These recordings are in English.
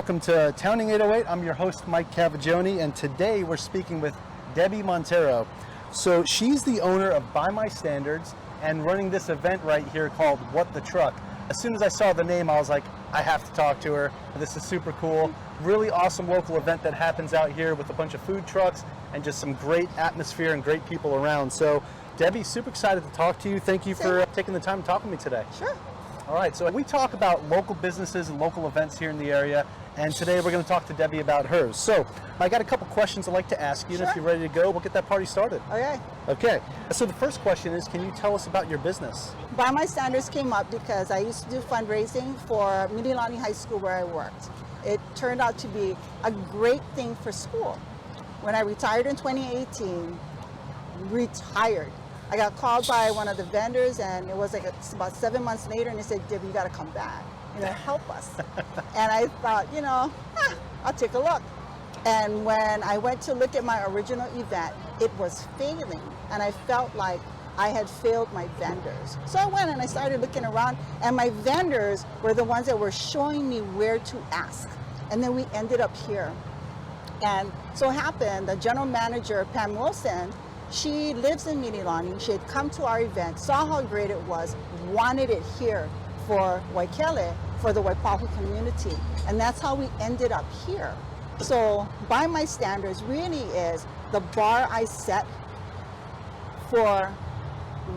welcome to Towning 808. I'm your host, Mike Cavagioni, and today we're speaking with Debbie Montero. So she's the owner of By My Standards and running this event right here called What the Truck. As soon as I saw the name, I was like, I have to talk to her. This is super cool. Really awesome local event that happens out here with a bunch of food trucks and just some great atmosphere and great people around. So Debbie, super excited to talk to you. Thank you for taking the time to talk with me today. Sure. All right, so we talk about local businesses and local events here in the area, and today we're going to talk to Debbie about hers. So I got a couple questions I'd like to ask you, and if you're ready to go, we'll get that party started. Okay. Okay, so the first question is, can you tell us about your business? By My Standards came up because I used to do fundraising for Mililani High School where I worked. It turned out to be a great thing for school. When I retired in 2018, I got called by one of the vendors, and it was like about 7 months later, and they said, Debbie, you got to come back, help us. And I thought, I'll take a look. And when I went to look at my original event, it was failing, and I felt like I had failed my vendors. So I went and I started looking around, and my vendors were the ones that were showing me where to ask. And then we ended up here. And so happened, the general manager, Pam Wilson, she lives in Mililani. She had come to our event, saw how great it was, wanted it here for Waikele, for the Waipahu community. And that's how we ended up here. So By My Standards really is the bar I set for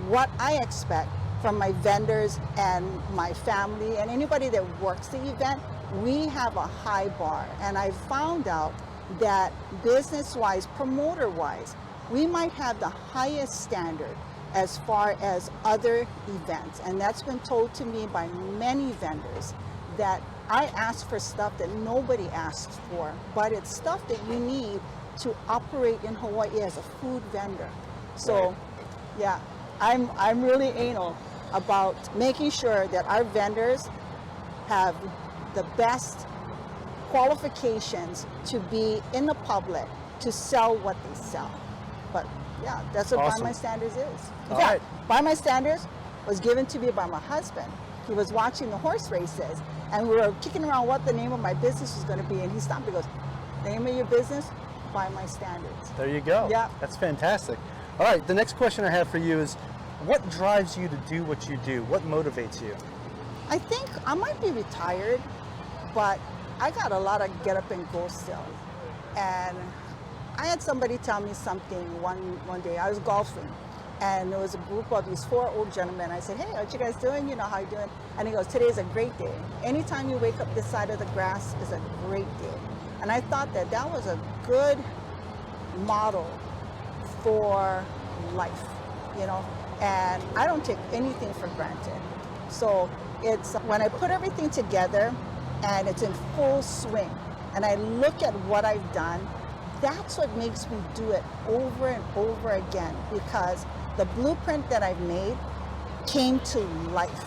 what I expect from my vendors and my family and anybody that works the event. We have a high bar. And I found out that business-wise, promoter-wise, we might have the highest standard as far as other events. And that's been told to me by many vendors, that I ask for stuff that nobody asks for, but it's stuff that you need to operate in Hawaii as a food vendor. So yeah, I'm really anal about making sure that our vendors have the best qualifications to be in the public to sell what they sell. But yeah, that's what Awesome. By My Standards is. In All fact, right. By My Standards was given to me by my husband. He was watching the horse races, and we were kicking around what the name of my business was going to be, and he stopped and goes, name of your business? By My Standards. There you go. Yeah. That's fantastic. All right, the next question I have for you is, what drives you to do what you do? What motivates you? I think I might be retired, but I got a lot of get up and go still. And I had somebody tell me something one day. I was golfing, and there was a group of these 4 old gentlemen. I said, hey, what you guys doing? How you doing? And he goes, today's a great day. Anytime you wake up this side of the grass is a great day. And I thought that was a good model for life, and I don't take anything for granted. So it's when I put everything together and it's in full swing, and I look at what I've done, that's what makes me do it over and over again, because the blueprint that I've made came to life,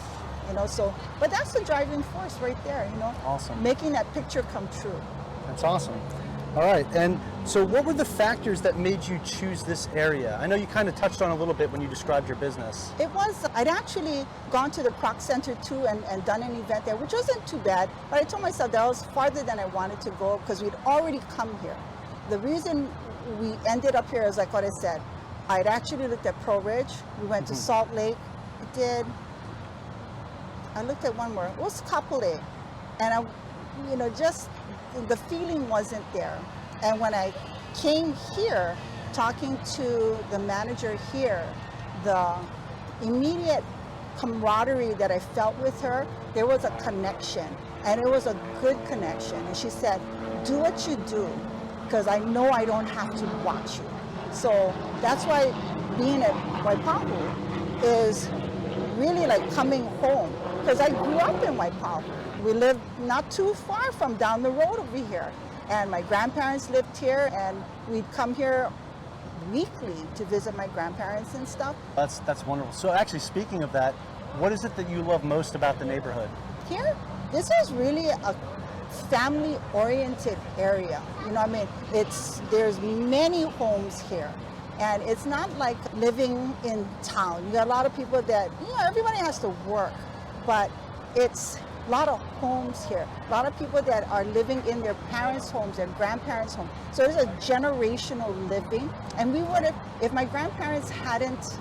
so, but that's the driving force right there, Awesome. Making that picture come true. That's awesome. All right, and so what were the factors that made you choose this area? I know you kind of touched on a little bit when you described your business. It was, I'd actually gone to the Croc Center too and done an event there, which wasn't too bad, but I told myself that was farther than I wanted to go because we'd already come here. The reason we ended up here is like what I said. I'd actually looked at Pro Ridge. We went to Salt Lake. I looked at one more. It was Kapolei. And just the feeling wasn't there. And when I came here, talking to the manager here, the immediate camaraderie that I felt with her, there was a connection. And it was a good connection. And she said, do what you do, because I know I don't have to watch you. So that's why being at Waipahu is really like coming home, because I grew up in Waipahu. We lived not too far from down the road over here. And my grandparents lived here, and we'd come here weekly to visit my grandparents and stuff. That's wonderful. So actually, speaking of that, what is it that you love most about the neighborhood? Here, this is really a family-oriented area. There's many homes here. And it's not like living in town. You got a lot of people that, everybody has to work, but it's a lot of homes here, a lot of people that are living in their parents' homes and grandparents' homes. So there's a generational living. And we would have, if my grandparents hadn't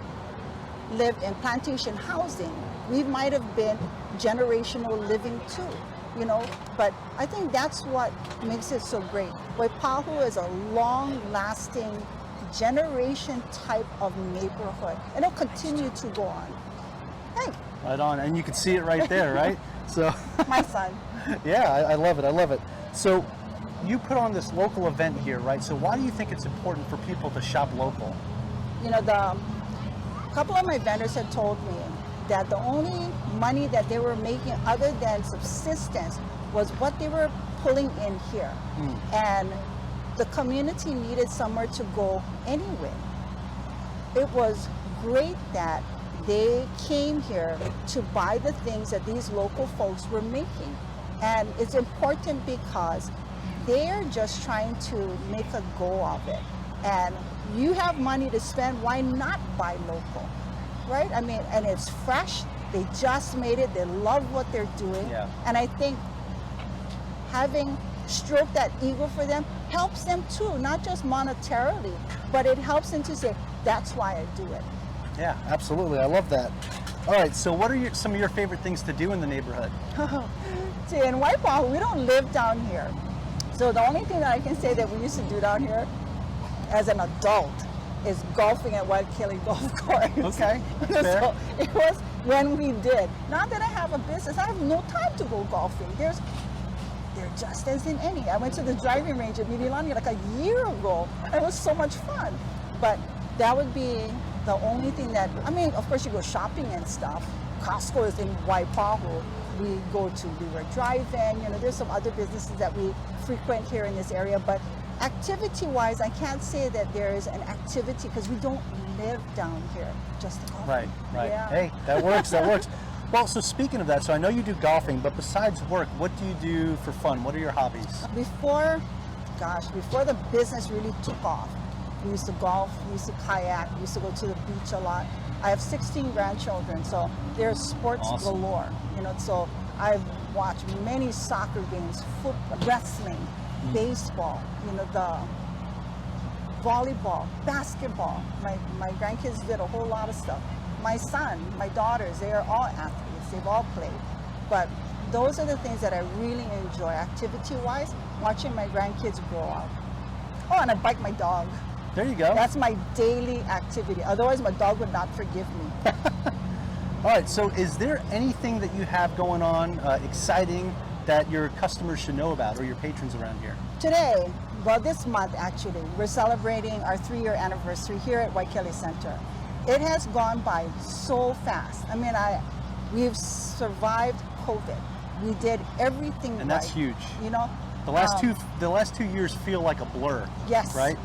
lived in plantation housing, we might have been generational living too, you know. But I think that's what makes it so great. Waipahu is a long-lasting generation type of neighborhood, and it'll continue to go on. Hey, Right on, and you can see it right there, right? So, my son. yeah, I love it. I love it. So, you put on this local event here, right? So, why do you think it's important for people to shop local? You know, a couple of my vendors had told me that the only money that they were making other than subsistence was what they were pulling in here. And the community needed somewhere to go anyway. It was great that they came here to buy the things that these local folks were making. And it's important because they're just trying to make a go of it. And you have money to spend, why not buy local, right? I mean, and it's fresh, they just made it, they love what they're doing. Yeah. And I think having stroked that ego for them helps them too, not just monetarily, but it helps them to say, that's why I do it. Yeah, absolutely. I love that. All right, so what are some of your favorite things to do in the neighborhood? See, in Waipahu, we don't live down here. So the only thing that I can say that we used to do down here as an adult is golfing at Waikele Golf Course. Okay, So it was when we did. Not that I have a business, I have no time to go golfing. There just isn't any. I went to the driving range at Mililani like a year ago. It was so much fun. But that would be the only thing that, I mean, of course you go shopping and stuff. Costco is in Waipahu. We go to Leeward Drive-In. You know, there's some other businesses that we frequent here in this area. But activity-wise, I can't say that there is an activity because we don't live down here. Just golfing. Right. Yeah. Hey, that works. That works. Well, so speaking of that, so I know you do golfing, but besides work, what do you do for fun? What are your hobbies? Before the business really took off, we used to golf, we used to kayak, we used to go to the beach a lot. I have 16 grandchildren, so there's sports galore. You know, so I've watched many soccer games, football, wrestling, baseball, you know, the volleyball, basketball. My grandkids did a whole lot of stuff. My son, my daughters, they are all athletes. They've all played. But those are the things that I really enjoy, activity-wise, watching my grandkids grow up. Oh, and I bike my dog. There you go. That's my daily activity. Otherwise, my dog would not forgive me. All right, so is there anything that you have going on exciting that your customers should know about or your patrons around here? Today, well, this month actually, we're celebrating our 3-year anniversary here at Waikele Center. It has gone by so fast. I mean, we've survived COVID. We did everything And that's right, huge. You know, The last 2 years feel like a blur. yes, Right?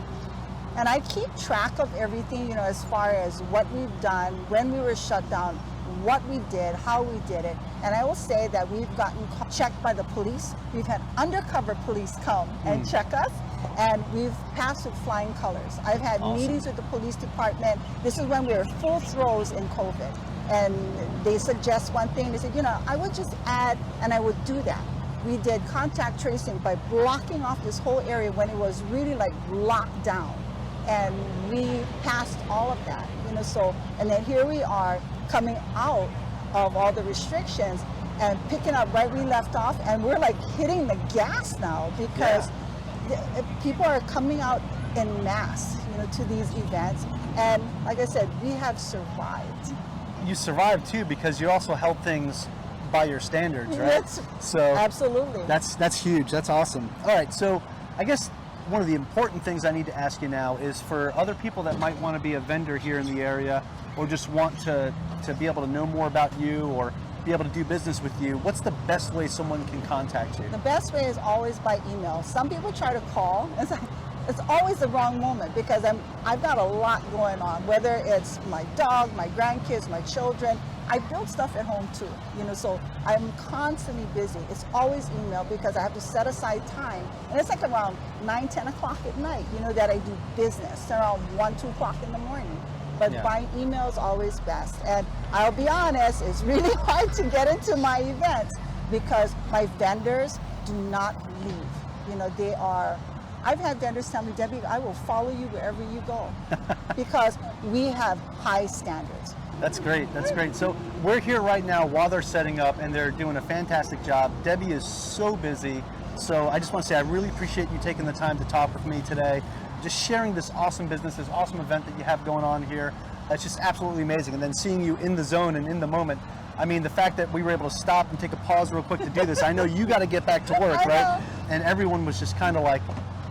And I keep track of everything, you know, as far as what we've done, when we were shut down, what we did, how we did it. And I will say that we've gotten checked by the police. We've had undercover police come and check us, and we've passed with flying colors. I've had meetings with the police department. This is when we were full throes in COVID. And they suggest one thing, they said, you know, I would just add, and I would do that. We did contact tracing by blocking off this whole area when it was really like locked down. And we passed all of that, you know, so, and then here we are coming out of all the restrictions and picking up right where we left off, and we're like hitting the gas now because people are coming out en masse, you know, to these events. And like I said, we have survived. You survived too because you also held things by your standards, right? Yes, so absolutely. That's huge. That's awesome. All right, so I guess one of the important things I need to ask you now is for other people that might want to be a vendor here in the area or just want to be able to know more about you or be able to do business with you, what's the best way someone can contact you? The best way is always by email. Some people try to call. It's always the wrong moment because I've got a lot going on, whether it's my dog, my grandkids, my children. I build stuff at home too, you know, so I'm constantly busy. It's always email because I have to set aside time. And it's like around 9, 10 o'clock at night, you know, that I do business, around 1, 2 o'clock in the morning. But by email is always best. And I'll be honest, it's really hard to get into my events because my vendors do not leave. You know, I've had vendors tell me, Debbie, I will follow you wherever you go because we have high standards. That's great. That's great. So we're here right now while they're setting up, and they're doing a fantastic job. Debbie is so busy. So I just want to say I really appreciate you taking the time to talk with me today, just sharing this awesome business, this awesome event that you have going on here. It's just absolutely amazing. And then seeing you in the zone and in the moment. I mean, the fact that we were able to stop and take a pause real quick to do this, I know you got to get back to work, right? And everyone was just kind of like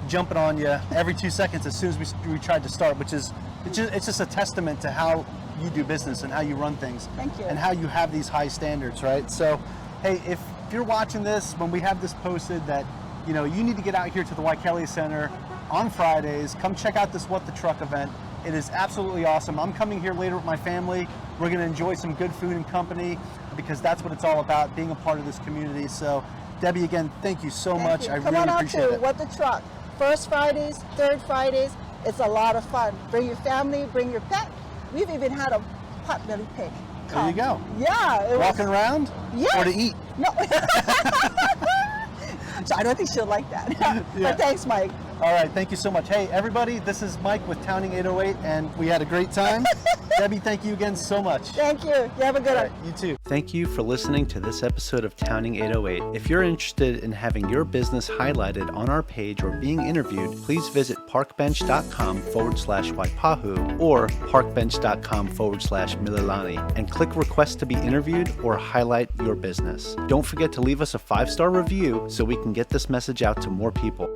jumping on you every 2 seconds as soon as we tried to start, which is, it's just a testament to how you do business and how you run things. Thank you. And how you have these high standards, right? So, hey, if you're watching this, when we have this posted that, you know, you need to get out here to the Waikele Center on Fridays, come check out this What the Truck event. It is absolutely awesome. I'm coming here later with my family. We're going to enjoy some good food and company because that's what it's all about, being a part of this community. So, Debbie, again, thank you so much. I really appreciate it. Come on out to What the Truck. First Fridays, third Fridays. It's a lot of fun. Bring your family, bring your pet. We've even had a potbelly pig. There you go. Yeah. Walking around? Yes. Or to eat? No. So I don't think she'll like that. Yeah. But thanks, Mike. All right, thank you so much. Hey, everybody, this is Mike with Towning 808, and we had a great time. Debbie, thank you again so much. Thank you. You have a good one. You too. Thank you for listening to this episode of Towning 808. If you're interested in having your business highlighted on our page or being interviewed, please visit parkbench.com/Waipahu or parkbench.com/Mililani and click request to be interviewed or highlight your business. Don't forget to leave us a 5-star review so we can get this message out to more people.